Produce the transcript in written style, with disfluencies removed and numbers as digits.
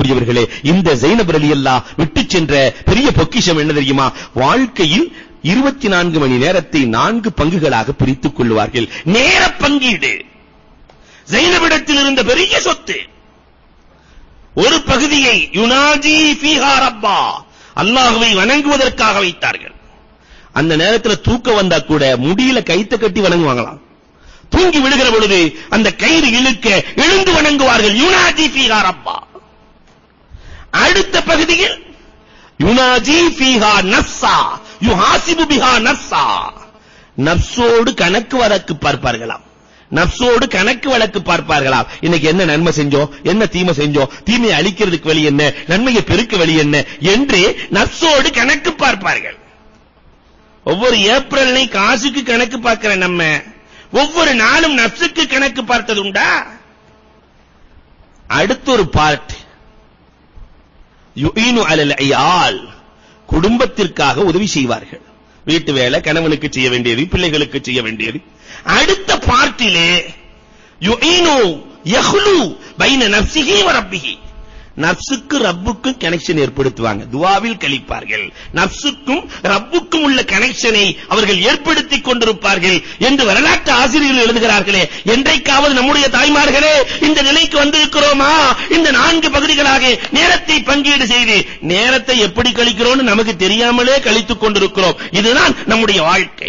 அன்புக்குரியவர்களே, இந்த ஸைனப் ரலியல்லாஹு விட்டு சென்ற பெரிய பொக்கிஷம் என்ன தெரியுமா? வாழ்க்கையில் 24 மணி நேரத்தை 4 பங்குகளாக பிரித்துக் கொள்வார்கள். நேர பங்கீடு ஸைனபிடத்தில் இருந்த பெரிய சொத்து. ஒரு பகுதியை யுனாஜி ஃபீஹா ரப்பா, அல்லாஹ்வை வணங்குவதற்காக வைத்தார்கள். அந்த நேரத்தில் தூக்கம் வந்தா கூட முடியில கைத்த கட்டி வணங்குவாங்களாம். தூங்கி விடுகிற பொழுது அந்த கயிறு இழுக்க எழுந்து வணங்குவார்கள். யுனாஜி ஃபீஹா ரப்பா. அடுத்த பகுதியில் யுனாஜி ஃபீஹா நஃப்ஸா யுஹாசிபு பிஹா நஃப்ஸா, நஃப்ஸோடு கணக்கு வழக்கு பார்ப்பார்களாம். நஃப்ஸோடு கணக்கு வழக்கு பார்ப்பார்களாம். இன்னைக்கு என்ன நன்மை செஞ்சோம், என்ன தீமை செஞ்சோம், தீமையை அழிக்கிறதுக்கு வழி என்ன, நன்மையை பெருக்க வழி என்ன என்று நஃப்ஸோடு கணக்கு பார்ப்பார்கள். ஒவ்வொரு ஏப்ரல் காசுக்கு கணக்கு பார்க்கிற நம்ம ஒவ்வொரு நாளும் நஃப்ஸுக்கு கணக்கு பார்த்தது உண்டா? அடுத்த ஒரு பார்ட் யுஈனு அலல் ஐயால், குடும்பத்திற்காக உதவி செய்வார்கள். வீட்டு வேலை, கணவனுக்கு செய்ய வேண்டியது, பிள்ளைகளுக்கு செய்ய வேண்டியது. அடுத்த பார்ட்டிலே யுஈனு யஹ்லு பைன நஃப்ஸிஹி வ ரப்பிஹி, நஃப்ஸுக்கு ரப்புக்கும் கனெக்ஷன் ஏற்படுத்துவாங்க, துஆவில் கழிப்பார்கள். நஃப்ஸுக்கும் ரப்புக்கும் உள்ள கனெக்ஷனை அவர்கள் ஏற்படுத்திக் கொண்டிருப்பார்கள் என்று வரலாற்று ஆசிரியர்கள் எழுதுகிறார்களே. என்றைக்காவது நம்முடைய தாய்மார்களே இந்த நிலைக்கு வந்திருக்கிறோமா? இந்த 4 பகுதிகளாக நேரத்தை பங்கீடு செய்து நேரத்தை எப்படி கழிக்கிறோம்னு நமக்கு தெரியாமலே கழித்துக் கொண்டிருக்கிறோம். இதுதான் நம்முடைய வாழ்க்கை.